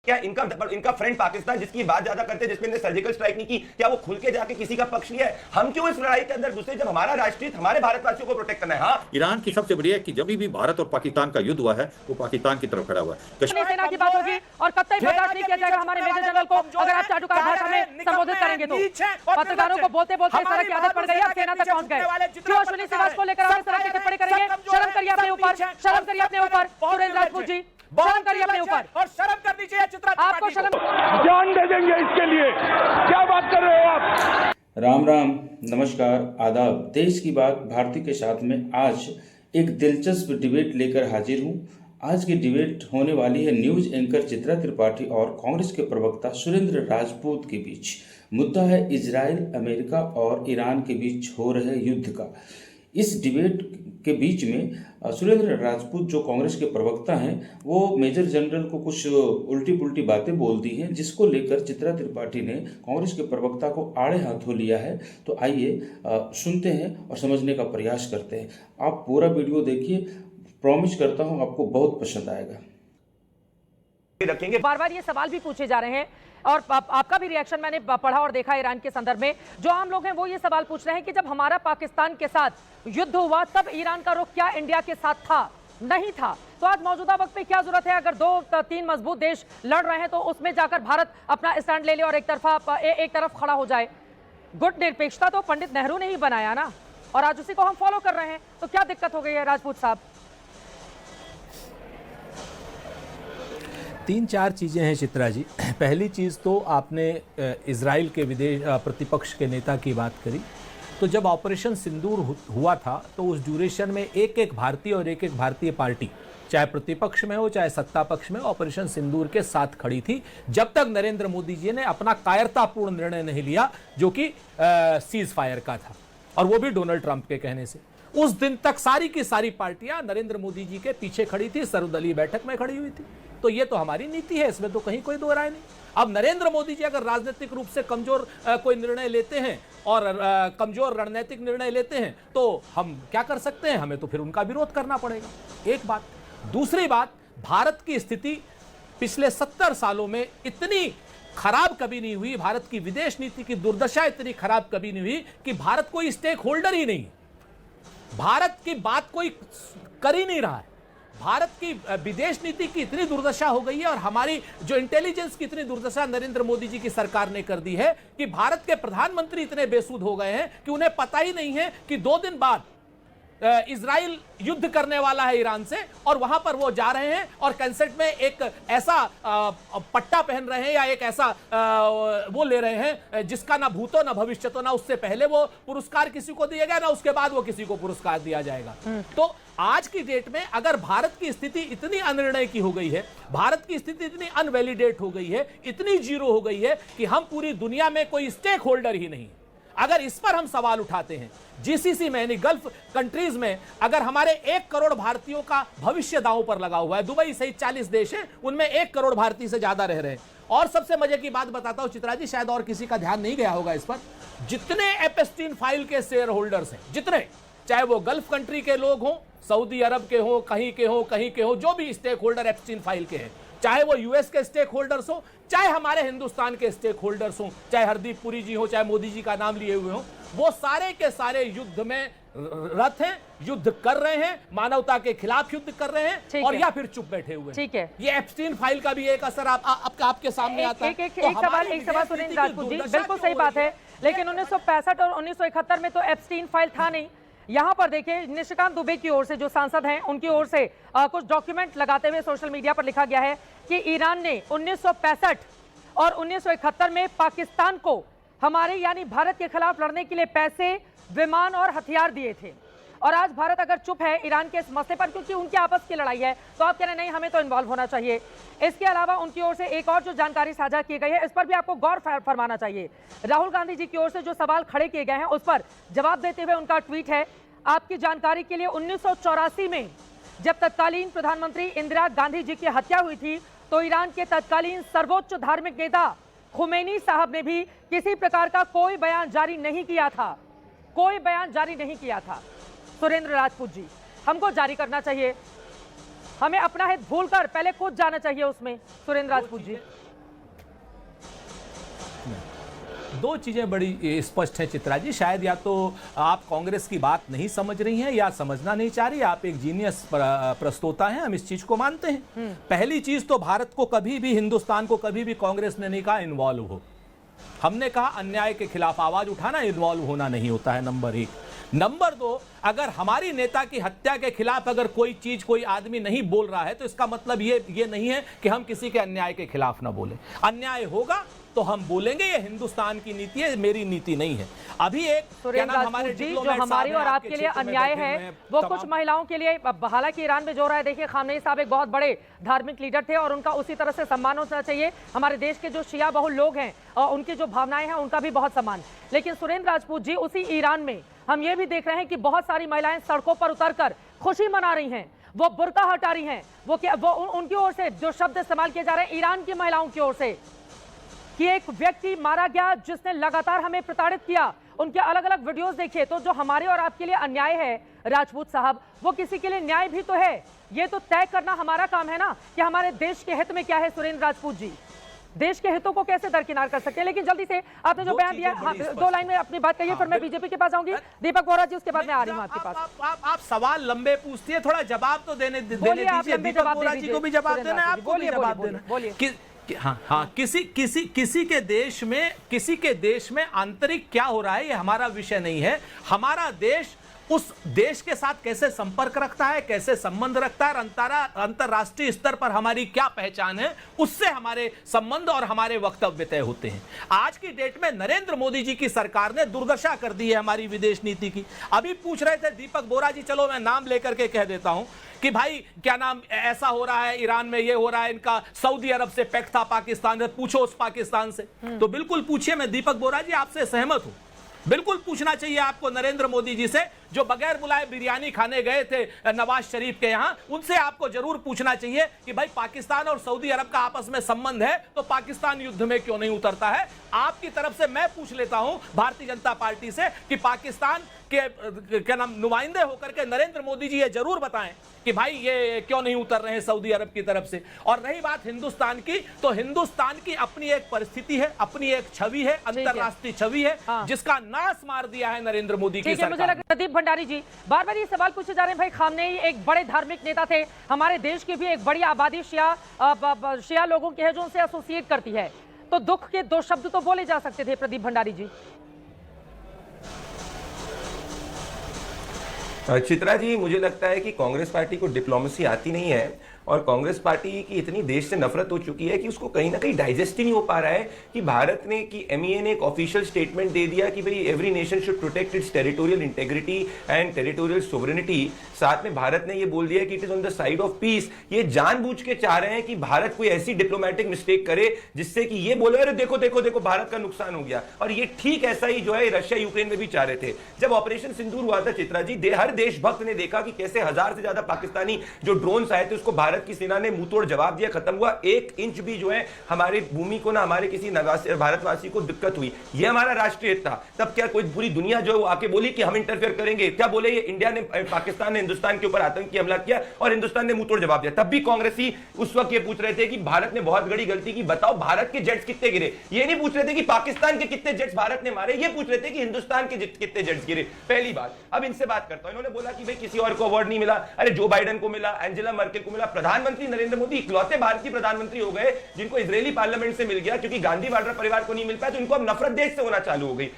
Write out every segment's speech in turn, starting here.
क्या इनका फ्रेंड पाकिस्तान जिसकी बात ज्यादा करते हैं, जिसमें सर्जिकल स्ट्राइक नहीं की, क्या वो खुल के जाके किसी का पक्ष लिया है? हम क्यों इस लड़ाई के अंदर घुसे जब हमारा राष्ट्रीय हमारे भारतवासियों को प्रोटेक्ट करना है? हाँ, ईरान की सबसे बड़ी है कि जब भी भारत और पाकिस्तान का युद्ध हुआ है वो पाकिस्तान की तरफ खड़ा हुआ है। सेना की बात होगी और कतई बर्दाश्त नहीं किया जाएगा हमारे मेजर जनरल को अगर आप चाटुकार भाषा में संबोधित करेंगे तो। पत्रकारों को बोलते बोलते इस तरह की आदत पड़ गई, आप सेना तक पहुंच गए। क्यों अश्विनी सिवाज को लेकर आप इस तरह की टिप्पणी करेंगे? शर्म करिए अपने ऊपर, शर्म करिए अपने ऊपर सुरेंद्र राजपूत जी, शर्म करिए अपने ऊपर और शर्म करनी चाहिए चित्रा। आपको शर्म। जान दे देंगे इसके लिए, क्या बात कर रहे हो आप? राम राम, नमस्कार, आदाब। देश की बात भारती के साथ में आज एक दिलचस्प डिबेट लेकर हाजिर हूं। आज की डिबेट होने वाली है न्यूज एंकर चित्रा त्रिपाठी और कांग्रेस के प्रवक्ता सुरेंद्र राजपूत के बीच। मुद्दा है इजराइल, अमेरिका और ईरान के बीच हो रहे युद्ध का। इस डिबेट के बीच में सुरेंद्र राजपूत जो कांग्रेस के प्रवक्ता हैं वो मेजर जनरल को कुछ उल्टी पुल्टी बातें बोल दी हैं, जिसको लेकर चित्रा त्रिपाठी ने कांग्रेस के प्रवक्ता को आड़े हाथों लिया है। तो आइए सुनते हैं और समझने का प्रयास करते हैं। आप पूरा वीडियो देखिए, प्रॉमिस करता हूं आपको बहुत पसंद आएगा। रखेंगे। बार बार ये सवाल भी पूछे जा रहे हैं और आपका भी रिएक्शन मैंने पढ़ा और देखा ईरान के संदर्भ में। जो आम लोग हैं वो ये सवाल पूछ रहे हैं कि जब हमारा पाकिस्तान के साथ युद्ध हुआ तब ईरान का रुख क्या इंडिया के साथ था? नहीं था। तो आज मौजूदा वक्त पे क्या जरूरत है? अगर 2-3 मजबूत देश लड़ रहे हैं तो उसमें जाकर भारत अपना स्टैंड ले ले और एक तरफ खड़ा हो जाए। गुट निरपेक्षता तो पंडित नेहरू ने ही बनाया ना, और आज उसी को हम फॉलो कर रहे हैं। तो क्या दिक्कत हो गई है राजपूत साहब? 3-4 चीज़ें हैं चित्रा जी। पहली चीज़ तो आपने इजराइल के विदेश प्रतिपक्ष के नेता की बात करी। तो जब ऑपरेशन सिंदूर हुआ था तो उस ड्यूरेशन में एक एक भारतीय और एक एक भारतीय पार्टी, चाहे प्रतिपक्ष में हो चाहे सत्ता पक्ष में, ऑपरेशन सिंदूर के साथ खड़ी थी जब तक नरेंद्र मोदी जी ने अपना कायरतापूर्ण निर्णय नहीं लिया जो कि सीज फायर का था, और वो भी डोनाल्ड ट्रंप के कहने से। उस दिन तक सारी की सारी पार्टियां नरेंद्र मोदी जी के पीछे खड़ी थी, सर्वदलीय बैठक में खड़ी हुई थी। तो ये तो हमारी नीति है, इसमें तो कहीं कोई दो राय नहीं। अब नरेंद्र मोदी जी अगर राजनीतिक रूप से कमजोर कोई निर्णय लेते हैं और कमजोर रणनीतिक निर्णय लेते हैं तो हम क्या कर सकते हैं? हमें तो फिर उनका विरोध करना पड़ेगा। एक बात। दूसरी बात, भारत की स्थिति पिछले 70 सालों में इतनी खराब कभी नहीं हुई, भारत की विदेश नीति की दुर्दशा इतनी खराब कभी नहीं हुई कि भारत कोई स्टेक होल्डर ही नहीं, भारत की बात कोई कर ही नहीं रहा है। भारत की विदेश नीति की इतनी दुर्दशा हो गई है और हमारी जो इंटेलिजेंस की इतनी दुर्दशा नरेंद्र मोदी जी की सरकार ने कर दी है कि भारत के प्रधानमंत्री इतने बेसुध हो गए हैं कि उन्हें पता ही नहीं है कि 2 दिन बाद इजराइल युद्ध करने वाला है ईरान से, और वहां पर वो जा रहे हैं और कैंसेट में एक ऐसा पट्टा पहन रहे हैं या एक ऐसा वो ले रहे हैं जिसका ना भूतो ना भविष्य, तो ना उससे पहले वो पुरस्कार किसी को दिया गया ना उसके बाद वो किसी को पुरस्कार दिया जाएगा। तो आज की डेट में अगर भारत की स्थिति इतनी अनिर्णय की हो गई है, भारत की स्थिति इतनी अनवैलिडेट हो गई है, इतनी जीरो हो गई है कि हम पूरी दुनिया में कोई स्टेक होल्डर ही नहीं, अगर इस पर हम सवाल उठाते हैं, जीसीसी में यानी गल्फ कंट्रीज में अगर हमारे 1 करोड़ भारतीयों का भविष्य दांव पर लगा हुआ है, दुबई सहित 40 देश हैं उनमें 1 करोड़ भारतीय से ज्यादा रह रहे हैं। और सबसे मजे की बात बताता हूं चित्रा जी, शायद और किसी का ध्यान नहीं गया होगा इस पर, जितने एपेस्टीन फाइल के शेयर होल्डर्स हैं, जितने, चाहे वो गल्फ कंट्री के लोग हों, सऊदी अरब के हों, कहीं के हों, जो भी स्टेक होल्डर एपेस्टीन फाइल के हैं, चाहे वो यूएस के स्टेक होल्डर्स हो, चाहे हमारे हिंदुस्तान के स्टेक होल्डर्स हो, चाहे हरदीप पुरी जी हो, चाहे मोदी जी का नाम लिए हुए हो, वो सारे के सारे युद्ध में रत हैं, युद्ध कर रहे हैं, मानवता के खिलाफ युद्ध कर रहे हैं, और या फिर चुप बैठे हुए हैं। ठीक है, ये एप्स्टीन फाइल का भी एक असर आपके सामने आता है। एक सवाल सुरेंद्र राजपूत जी, बिल्कुल सही बात है, लेकिन 1965 और 1971 में तो एप्स्टीन फाइल था नहीं। यहाँ पर देखिए निशिकांत दुबे की ओर से जो सांसद हैं उनकी ओर से कुछ डॉक्यूमेंट लगाते हुए सोशल मीडिया पर लिखा गया है कि ईरान ने 1965 और 1971 में पाकिस्तान को हमारे यानी भारत के खिलाफ लड़ने के लिए पैसे, विमान और हथियार दिए थे। और आज भारत अगर चुप है ईरान के इस मसले पर क्योंकि उनकी आपस की लड़ाई है, तो आप कह रहे हैं नहीं हमें तो इन्वॉल्व होना चाहिए। इसके अलावा उनकी ओर से एक और जो जानकारी साझा की गई है इस पर भी आपको गौर फरमाना चाहिए। राहुल गांधी जी की ओर से जो सवाल खड़े किए गए हैं उस पर जवाब देते हुए उनका ट्वीट है, आपकी जानकारी के लिए 1984 में जब तत्कालीन प्रधानमंत्री इंदिरा गांधी जी की हत्या हुई थी तो ईरान के तत्कालीन सर्वोच्च धार्मिक नेता खुमैनी साहब ने भी किसी प्रकार का कोई बयान जारी नहीं किया था, कोई बयान जारी नहीं किया था। सुरेंद्र राजपूत जी, हमको जारी करना चाहिए। हमें अपना हित भूलकर पहले खुद जाना चाहिए उसमें। सुरेंद्र राजपूत जी, दो चीजें बड़ी स्पष्ट हैं चित्रा जी। शायद या तो आप कांग्रेस की बात नहीं समझ रही हैं या समझना नहीं चाह रही। आप एक जीनियस प्रस्तोता हैं, हम इस चीज को मानते हैं। पहली चीज तो भारत को कभी भी, हिंदुस्तान को कभी भी कांग्रेस ने नहीं कहा इन्वॉल्व हो। हमने कहा अन्याय के खिलाफ आवाज उठाना, इन्वॉल्व होना नहीं होता है, नंबर एक। नंबर दो, अगर हमारी नेता की हत्या के खिलाफ अगर कोई चीज, कोई आदमी नहीं बोल रहा है तो इसका मतलब ये नहीं है कि हम किसी के अन्याय के खिलाफ ना बोले। अन्याय होगा तो हम बोलेंगे, ये हिंदुस्तान की नीति है, मेरी नीति नहीं है। अभी एक सुरेंद्र राजपूत जी, जो हमारी और आपके लिए अन्याय है वो कुछ महिलाओं के लिए, हालांकि ईरान में जो रहा है, देखिए खामनेई साहब एक बहुत बड़े धार्मिक लीडर थे और उनका उसी तरह से सम्मान होना चाहिए। हमारे देश के जो शिया बहुल लोग हैं और उनकी जो भावनाएं हैं उनका भी बहुत सम्मान। लेकिन सुरेंद्र राजपूत जी, उसी ईरान में हम ये भी देख रहे हैं कि बहुत सारी महिलाएं सड़कों पर उतरकर खुशी मना रही हैं, वो बुर्का हटा रही हैं। वो उनकी ओर से जो शब्द इस्तेमाल किए जा रहे हैं ईरान की महिलाओं की ओर से कि एक व्यक्ति मारा गया जिसने लगातार हमें प्रताड़ित किया। उनके अलग अलग वीडियोस देखिए। तो जो हमारे और आपके लिए अन्याय है राजपूत साहब, वो किसी के लिए न्याय भी तो है। ये तो तय करना हमारा काम है ना कि हमारे देश के हित में क्या है। सुरेंद्र राजपूत जी, देश के हितों को कैसे दरकिनार कर सकते हैं। लेकिन जल्दी से आपने जो बयान दिया, दो लाइन में अपनी बात कहिए, फिर मैं बीजेपी के पास आऊंगी। दीपक बोरा जी, उसके बाद मैं आ रही हूँ आपके पास। आप सवाल लंबे पूछती है, थोड़ा जवाब तो देने दीजिए। दीपक बोरा जी को भी जवाब देना है, आपको भी जवाब देना है। हाँ, किसी के देश में आंतरिक क्या हो रहा है ये हमारा विषय नहीं है। हमारा देश उस देश के साथ कैसे संपर्क रखता है, कैसे संबंध रखता है, अंतरराष्ट्रीय स्तर पर हमारी क्या पहचान है, उससे हमारे संबंध और हमारे वक्तव्य तय होते हैं। आज की डेट में नरेंद्र मोदी जी की सरकार ने दुर्दशा कर दी है हमारी विदेश नीति की। अभी पूछ रहे थे दीपक बोरा जी, चलो मैं नाम लेकर के कह देता हूं कि भाई क्या नाम ऐसा हो रहा है, ईरान में ये हो रहा है, इनका सऊदी अरब से पैक्ट था पाकिस्तान से, पूछो उस पाकिस्तान से। तो बिल्कुल पूछिए, मैं दीपक बोरा जी आपसे सहमत हूं। बिल्कुल पूछना चाहिए आपको नरेंद्र मोदी जी से, जो बगैर बुलाए बिरयानी खाने गए थे नवाज शरीफ के यहां, उनसे आपको जरूर पूछना चाहिए कि भाई पाकिस्तान और सऊदी अरब का आपस में संबंध है तो पाकिस्तान युद्ध में क्यों नहीं उतरता है। आपकी तरफ से मैं पूछ लेता हूं भारतीय जनता पार्टी से कि पाकिस्तान के क्या नाम नुमाइंदे होकर के नरेंद्र मोदी जी ये जरूर बताएं कि भाई ये क्यों नहीं उतर रहे हैं सऊदी अरब की तरफ से। और रही बात हिंदुस्तान की, तो हिंदुस्तान की अपनी एक परिस्थिति है, अपनी एक छवि है, अंतरराष्ट्रीय छवि है, जिसका नाश मार दिया है नरेंद्र मोदी की सरकार। मुझे लगा प्रदीप भंडारी जी बार बार ये सवाल पूछे जा रहे हैं, भाई खामनेई एक बड़े धार्मिक नेता थे, हमारे देश की भी एक बड़ी आबादी शिया लोगों की है जो उनसे एसोसिएट करती है, तो दुख के दो शब्द तो बोले जा सकते थे प्रदीप भंडारी जी। चित्रा जी, मुझे लगता है कि कांग्रेस पार्टी को डिप्लोमेसी आती नहीं है और कांग्रेस पार्टी की इतनी देश से नफरत हो चुकी है कि उसको कहीं ना कहीं डाइजेस्ट ही नहीं हो पा रहा है कि भारत ने, कि एमईए ने एक ऑफिशियल स्टेटमेंट दे दिया कि भाई every nation should protect it's territorial integrity and territorial sovereignty. साथ में भारत ने ये बोल दिया कि it is on the side of peace. ये जानबूझ के चाह रहे हैं कि भारत कोई ऐसी डिप्लोमेटिक मिस्टेक करे जिससे कि ये बोले अरे देखो देखो देखो भारत का नुकसान हो गया। और ये ठीक ऐसा ही जो है रशिया यूक्रेन में भी चाह रहे थे। जब ऑपरेशन सिंदूर हुआ था चित्रा जी, हर देशभक्त ने देखा कि कैसे 1000 से ज्यादा पाकिस्तानी जो ड्रोन्स आए थे उसको भारत की सेना ने मुंहतोड़ जवाब दिया, खत्म हुआ। 1 इंच भी जो है हमारी भूमि को ना हमारे किसी भारतवासी को दिक्कत हुई। ये हमारा राष्ट्रीय हित था। तब क्या कोई पूरी दुनिया जो है वो आके बोली कि हम इंटरफेयर करेंगे? क्या बोले? ये इंडिया ने, पाकिस्तान ने हिंदुस्तान के ऊपर आतंकी हमला किया और हिंदुस्तान ने मुंहतोड़ जवाब दिया। तब भी कांग्रेसी उस वक्त ये पूछ रहे थे कि भारत ने बहुत बड़ी गलती की, बताओ भारत के जेट्स कितने गिरे। ये नहीं पूछ रहे थे कि पाकिस्तान के कितने जेट्स भारत ने मारे, ये पूछ रहे थे कि हिंदुस्तान के कितने जेट्स गिरे। पहली बात। अब इनसे बात करता हूं। इन्होंने बोला कि भाई किसी और को अवार्ड नहीं मिला। अरे जो बाइडेन को मिला, एंजेला मर्केल को मिला। प्रधानमंत्री नरेंद्र मोदी इकलौते भारतीय प्रधानमंत्री हो गए जिनको इजरायली पार्लियामेंट से मिल गया, क्योंकि गांधी वाड्रा परिवार को नहीं मिल पाया तो इनको अब नफरत देश से होना चालू हो गई।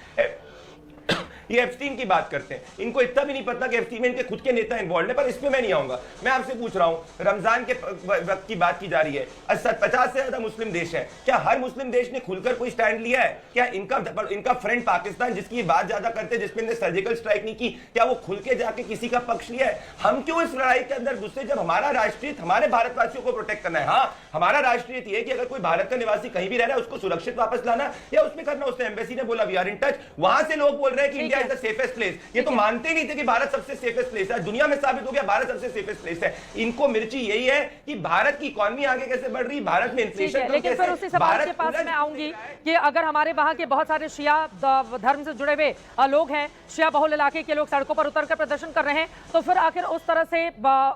ये एप्स्टीन की बात करते हैं, इनको इतना भी नहीं पता कि एप्स्टीन में इनके खुद के नेता इन्वॉल्व है, पर इसमें मैं नहीं आऊंगा। मैं आपसे पूछ रहा हूं, रमजान के वक्त की बात की जा रही है, 50 से ज्यादा मुस्लिम देश है, क्या हर मुस्लिम देश ने खुलकर कोई स्टैंड लिया है? क्या इनका फ्रेंड पाकिस्तान, जिसकी बात ज्यादा करते हैं, जिसमें सर्जिकल स्ट्राइक नहीं की, क्या वो खुल के जाके किसी का पक्ष लिया है? हम क्यों इस लड़ाई के अंदर घुसे जब हमारा राष्ट्रीय हमारे भारतवासियों को प्रोटेक्ट करना है? हाँ, हमारा राष्ट्रीय है कि अगर कोई भारत का निवासी कहीं भी रह रहा है उसको सुरक्षित वापस लाना या उसमें करना। उसने एम्बेसी ने बोला वी आर इन टच। वहां से लोग बोल रहे हैं कि India is the safest place. ये तो मानते ही नहीं थे कि भारत सबसे सेफेस्ट प्लेस है, दुनिया में साबित हो गया भारत सबसे सेफेस्ट प्लेस है। इनको मिर्ची यही है कि भारत की इकोनॉमी आगे कैसे बढ़ रही, भारत में इन्फ्लेशन, लेकिन फिर उसी सवाल के पास मैं आऊंगी कि अगर हमारे वहां के बहुत सारे शिया धर्म से जुड़े हुए लोग हैं, शिया बहुल इलाके के लोग सड़कों पर उतरकर प्रदर्शन कर रहे हैं, तो फिर आखिर उस तरह से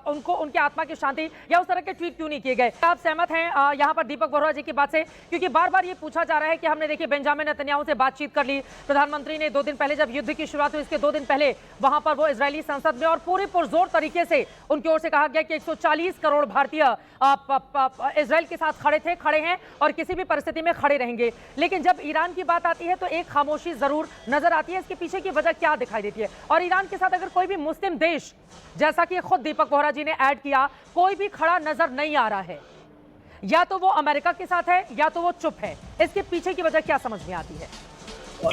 उनको उनके आत्मा की शांति या उस तरह के ट्वीट क्यों नहीं किए गए? आप सहमत हैं यहाँ पर दीपक बोहरा जी की बात से? क्योंकि बार बार ये पूछा जा रहा है कि हमने देखिए बेंजामिन नेतन्याहू से बातचीत कर ली, प्रधानमंत्री ने 2 दिन पहले जब युद्ध की शुरुआत हुई इसके 2 दिन पहले वहां पर वो इजरायली संसद में और पूरी पुरजोर तरीके से उनकी ओर से कहा गया कि 140 करोड़ भारतीय इजराइल के साथ खड़े हैं और किसी भी परिस्थिति में खड़े रहेंगे। लेकिन जब ईरान की बात आती है तो एक खामोशी जरूर नजर आती है। इसके पीछे की वजह क्या दिखाई देती है? और ईरान के साथ अगर कोई भी मुस्लिम देश, जैसा कि खुद दीपक बोहरा जी ने ऐड किया, कोई भी खड़ा नजर नहीं आ रहा है, या तो वो अमेरिका के साथ है या तो वो चुप है। इसके पीछे की वजह क्या समझ में आती है?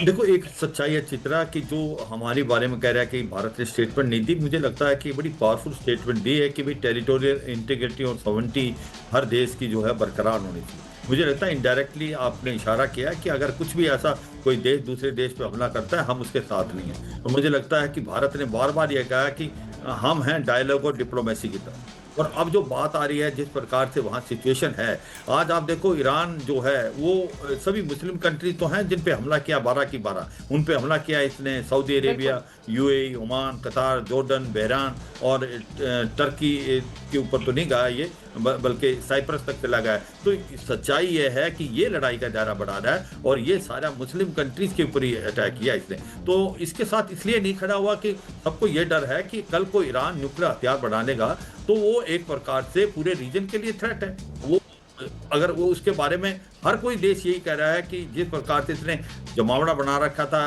देखो, एक सच्चाई है चित्रा कि जो हमारे बारे में कह रहा है कि भारत ने स्टेटमेंट नहीं दी, मुझे लगता है कि बड़ी पावरफुल स्टेटमेंट दी है कि भाई टेरिटोरियल इंटीग्रिटी और सॉवरेनिटी हर देश की जो है बरकरार होनी चाहिए। मुझे लगता है इनडायरेक्टली आपने इशारा किया कि अगर कुछ भी ऐसा कोई देश दूसरे देश पे हमला करता है, हम उसके साथ नहीं हैं। तो मुझे लगता है कि भारत ने बार बार यह कहा कि हम हैं डायलॉग और डिप्लोमेसी की तरफ। और अब जो बात आ रही है, जिस प्रकार से वहाँ सिचुएशन है, आज आप देखो ईरान जो है वो सभी मुस्लिम कंट्री तो हैं जिन पे हमला किया 12 की 12, उन पे हमला किया इसने सऊदी अरेबिया, यूएई, ओमान, कतार, जॉर्डन, बहरान और टर्की के ऊपर तो नहीं गया ये, बल्कि साइप्रस तक चला गया। तो सच्चाई ये है कि ये लड़ाई का दायरा बढ़ा रहा है और ये सारा मुस्लिम कंट्रीज के ऊपर ही अटैक किया इसने। तो इसके साथ इसलिए नहीं खड़ा हुआ कि सबको ये डर है कि कल को ईरान न्यूक्लियर हथियार बढ़ा लेगा तो वो एक प्रकार से पूरे रीजन के लिए थ्रेट है। वो अगर वो उसके बारे में हर कोई देश यही कह रहा है कि जिस प्रकार से इसने जमावड़ा बना रखा था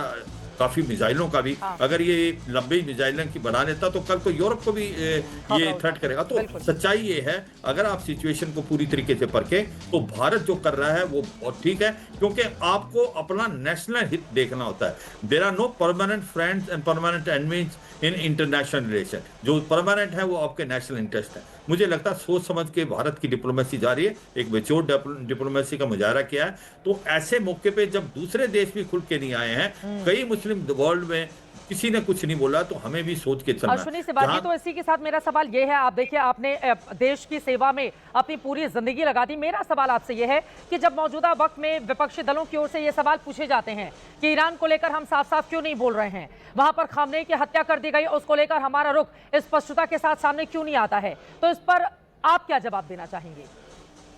काफी मिसाइलों का भी, अगर ये लंबी मिसाइलों की बना लेता तो कल को यूरोप को भी ये थ्रेट करेगा। तो सच्चाई ये है, अगर आप सिचुएशन को पूरी तरीके से परखें तो भारत जो कर रहा है वो बहुत ठीक है, क्योंकि आपको अपना नेशनल हित देखना होता है। There are no permanent friends and permanent enemies in international relation. जो परमानेंट है वो आपके नेशनल इंटरेस्ट है। मुझे लगता है सोच समझ के भारत की डिप्लोमेसी जारी है, एक मैच्योर डिप्लोमेसी का मुजाहरा किया है। तो ऐसे मौके पे जब दूसरे देश भी खुल के नहीं आए हैं, कई मुस्लिम वर्ल्ड में किसी ने कुछ नहीं बोला, तो हमें भी सोच के चलना है। अश्विनी से बात की, तो इसी के साथ मेरा सवाल ये है, आप देखिए आपने देश की सेवा में अपनी पूरी जिंदगी लगा दी। मेरा सवाल आपसे ये है कि जब मौजूदा वक्त में विपक्षी दलों की ओर से ये सवाल पूछे जाते हैं कि ईरान को लेकर हम साफ साफ क्यों नहीं बोल रहे हैं, वहां पर खामनेई की हत्या कर दी गई, उसको लेकर हमारा रुख स्पष्टता के साथ सामने क्यों नहीं आता है, तो इस पर आप क्या जवाब देना चाहेंगे?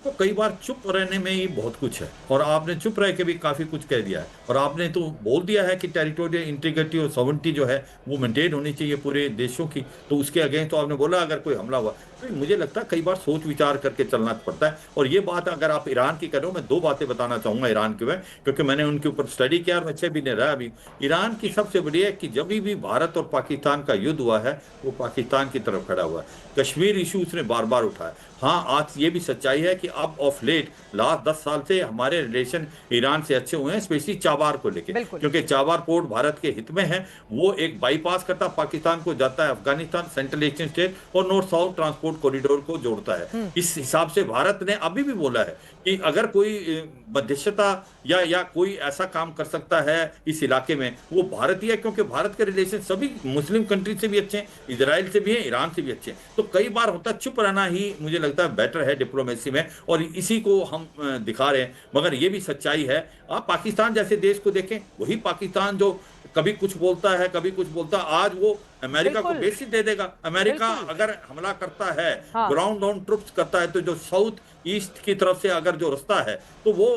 तो कई बार चुप रहने में ही बहुत कुछ है, और आपने चुप रह के भी काफी कुछ कह दिया है। और आपने तो बोल दिया है कि टेरिटोरियल इंटीग्रिटी और सॉवरेनिटी जो है वो मेंटेन होनी चाहिए पूरे देशों की, तो उसके अगेंस्ट तो आपने बोला अगर कोई हमला हुआ। तो मुझे लगता है कई बार सोच विचार करके चलना पड़ता है। और ये बात अगर आप ईरान की करो, मैं 2 बातें बताना चाहूंगा ईरान के में, क्योंकि मैंने उनके ऊपर स्टडी किया और अच्छे भी नहीं रहा अभी। ईरान की सबसे बड़ी है कि जब भी भारत और पाकिस्तान का युद्ध हुआ है वो पाकिस्तान की तरफ खड़ा हुआ है। कश्मीर इशू उसने बार बार उठाया। हाँ, आज ये भी सच्चाई है कि अब ऑफ लेट लास्ट 10 साल से हमारे रिलेशन ईरान से अच्छे हुए हैं, स्पेशली चाबार को लेकर, क्योंकि चाबार पोर्ट भारत के हित में है। वो एक बाईपास करता पाकिस्तान को, जाता है अफगानिस्तान, सेंट्रल एशियन स्टेट और नॉर्थ साउथ ट्रांसपोर्ट कॉरिडोर को जोड़ता है। इस हिसाब से भारत ने अभी भी बोला है कि अगर कोई मध्यस्थता या कोई ऐसा काम कर सकता है इस इलाके में, वो भारत ही है, क्योंकि भारत के रिलेशन सभी मुस्लिम कंट्री से भी अच्छे हैं, इजराइल से भी हैं, ईरान से भी अच्छे हैं। तो कई बार होता है चुप रहना ही मुझे लगता है बेटर है डिप्लोमेसी में, और इसी को हम दिखा रहे हैं। मगर ये भी सच्चाई है, आप पाकिस्तान जैसे देश को देखें, वही पाकिस्तान जो कभी कुछ बोलता है कभी कुछ बोलता है, आज वो अमेरिका को बेसिस दे देगा। अमेरिका अगर हमला करता है, ग्राउंड डाउन ट्रुप्स करता है, तो जो साउथ ईस्ट की तरफ से अगर जो रास्ता है तो वो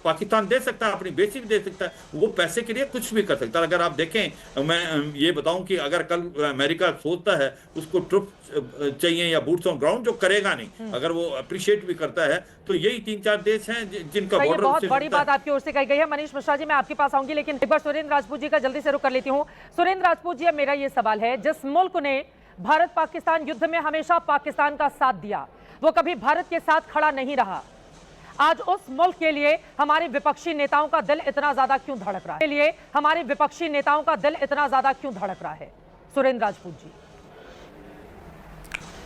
पाकिस्तान दे सकता है, अपनी बेसिस दे सकता है, वो पैसे के लिए कुछ भी कर सकता है। अगर आप देखें, मैं ये बताऊं कि अगर कल अमेरिका सोचता है उसको ट्रुप चाहिए या बूट्स ऑन ग्राउंड, जो करेगा नहीं, अगर वो अप्रिशिएट भी करता है, तो यही 3-4 देश हैं जिनका बॉर्डर। बहुत बड़ी बात आपकी ओर से कही गई है। मनीष मिश्रा जी, मैं आपके पास आऊंगी, लेकिन एक बार सुरेंद्र राजपूत जी का जल्दी से रुख कर लेती हूँ। सुरेंद्र राजपूत जी, अब मेरा ये सवाल है, जिस मुल्क ने भारत पाकिस्तान युद्ध में हमेशा पाकिस्तान का साथ दिया, वो कभी भारत के साथ खड़ा नहीं रहा, आज उस मुल्क के लिए हमारे विपक्षी नेताओं का दिल इतना ज्यादा क्यों धड़क रहा है? के लिए हमारे विपक्षी नेताओं का दिल इतना ज्यादा क्यों धड़क रहा है? सुरेंद्र राजपूत जी।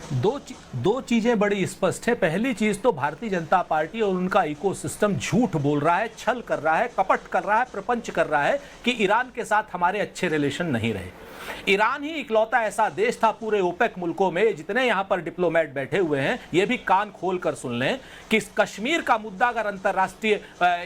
दो चीजें बड़ी स्पष्ट है। पहली चीज तो भारतीय जनता पार्टी और उनका इकोसिस्टम झूठ बोल रहा है, छल कर रहा है, कपट कर रहा है, प्रपंच कर रहा है कि ईरान के साथ हमारे अच्छे रिलेशन नहीं रहे। ईरान ही इकलौता ऐसा देश था पूरे ओपेक मुल्कों में, जितने यहां पर डिप्लोमेट बैठे हुए हैं ये भी कान खोल कर सुन लें कि कश्मीर का मुद्दा अगर अंतर्राष्ट्रीय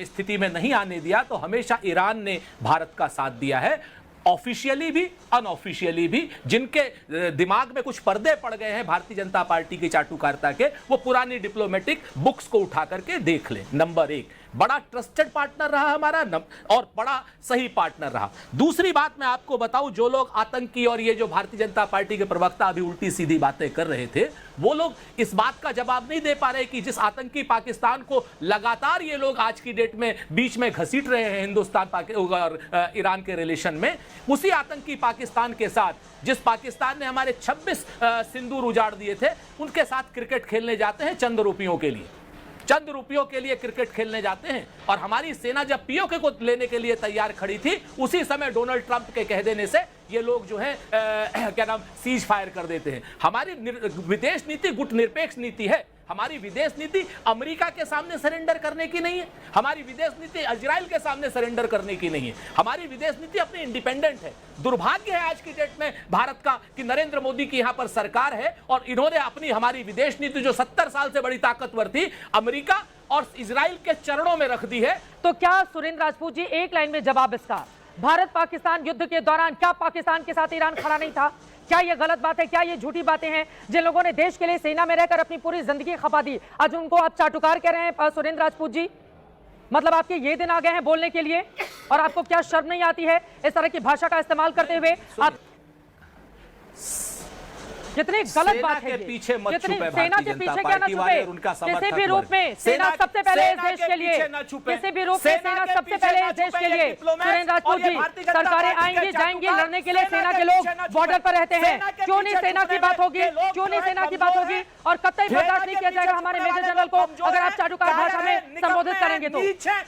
स्थिति में नहीं आने दिया तो हमेशा ईरान ने भारत का साथ दिया है, ऑफिशियली भी अनऑफिशियली भी। जिनके दिमाग में कुछ पर्दे पड़ गए हैं भारतीय जनता पार्टी की चाटुकारिता के, वो पुरानी डिप्लोमेटिक बुक्स को उठा करके देख ले। नंबर एक, बड़ा ट्रस्टेड पार्टनर रहा हमारा और बड़ा सही पार्टनर रहा। दूसरी बात मैं आपको बताऊं, जो लोग आतंकी और ये जो भारतीय जनता पार्टी के प्रवक्ता अभी उल्टी सीधी बातें कर रहे थे, वो लोग इस बात का जवाब नहीं दे पा रहे कि जिस आतंकी पाकिस्तान को लगातार ये लोग आज की डेट में बीच में घसीट रहे हैं हिंदुस्तान और ईरान के रिलेशन में, उसी आतंकी पाकिस्तान के साथ जिस पाकिस्तान ने हमारे 26 सिंदूर उजाड़ दिए थे, उनके साथ क्रिकेट खेलने जाते हैं चंद रुपयों के लिए। चंद रुपयों के लिए क्रिकेट खेलने जाते हैं। और हमारी सेना जब पीओके को लेने के लिए तैयार खड़ी थी, उसी समय डोनाल्ड ट्रंप के कह देने से ये लोग जो है क्या नाम सीज फायर कर देते हैं। हमारी विदेश नीति गुटनिरपेक्ष नीति है। हमारी विदेश नीति अमेरिका के सामने सरेंडर करने की नहीं है। हमारी विदेश नीति इजराइल के सामने सरेंडर करने की नहीं है। हमारी विदेश नीति अपनी इंडिपेंडेंट है। दुर्भाग्य है आज की डेट में भारत का कि नरेंद्र मोदी की यहां पर सरकार है और इन्होंने अपनी हमारी विदेश नीति जो 70 साल से बड़ी ताकतवर थी, अमेरिका और इजराइल के चरणों में रख दी है। तो क्या सुरेंद्र राजपूत जी एक लाइन में जवाब इसका, भारत पाकिस्तान युद्ध के दौरान क्या पाकिस्तान के साथ ईरान खड़ा नहीं था? क्या ये गलत बात है? क्या ये झूठी बातें हैं? जिन लोगों ने देश के लिए सेना में रहकर अपनी पूरी जिंदगी खपा दी, आज उनको आप चाटुकार कह रहे हैं सुरेंद्र राजपूत जी? मतलब आपके ये दिन आ गए हैं बोलने के लिए और आपको क्या शर्म नहीं आती है इस तरह की भाषा का इस्तेमाल करते हुए? आप कितनी गलत बात है, पीछे मत कितनी छुपे सेना के पीछे क्या ना छुपे? किसी भी रूप में सेना सबसे पहले इस देश के लिए, किसी भी रूप में सेना सबसे पहले इस देश के लिए। सुरेंद्र राजपूत जी, सरकारें आएंगी जाएंगी, लड़ने के लिए सेना के लोग बॉर्डर पर रहते हैं। क्यों नहीं सेना की बात होगी? क्यों नहीं सेना की बात होगी? और कतई बर्दाश्त नहीं किया जाएगा हमारे मेजर जनरल को अगर आप चाटुकार भाषा में संबोधित करेंगे तो।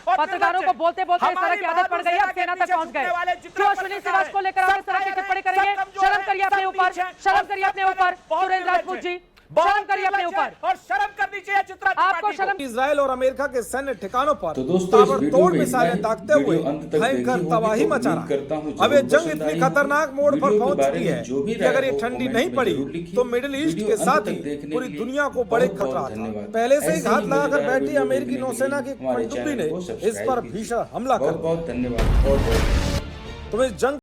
पत्रकारों को बोलते बोलते इस तरह की आदत पड़ गई, आप सेना तक पहुंच गए। क्यों अश्विनी सिवाज को लेकर आप इस तरह की टिप्पणी करेंगे? शर्म करिए अपने ऊपर, शर्म करिए अपने ऊपर सुरेंद्र राजपूत जी, शर्म करिए अपने ऊपर। और शर्म करनी चाहिए चित्रा आपको शर्म। इजराइल और अमेरिका के सैन्य ठिकानों पर तो दोस्तों इस वीडियो ताबड़तोड़ में मिसाइलें दागते हुए भयंकर तबाही मचा रहा है। अब ये जंग इतनी खतरनाक मोड़ पर पहुंच चुकी है कि अगर ये ठंडी नहीं पड़ी तो मिडिल ईस्ट के साथ ही पूरी दुनिया को बड़े खतरा था। पहले से ही घात लगाकर बैठी अमेरिकी नौसेना की पनडुब्बी ने इस पर भीषण हमला कर दिया। बहुत धन्यवाद। तो इस जंग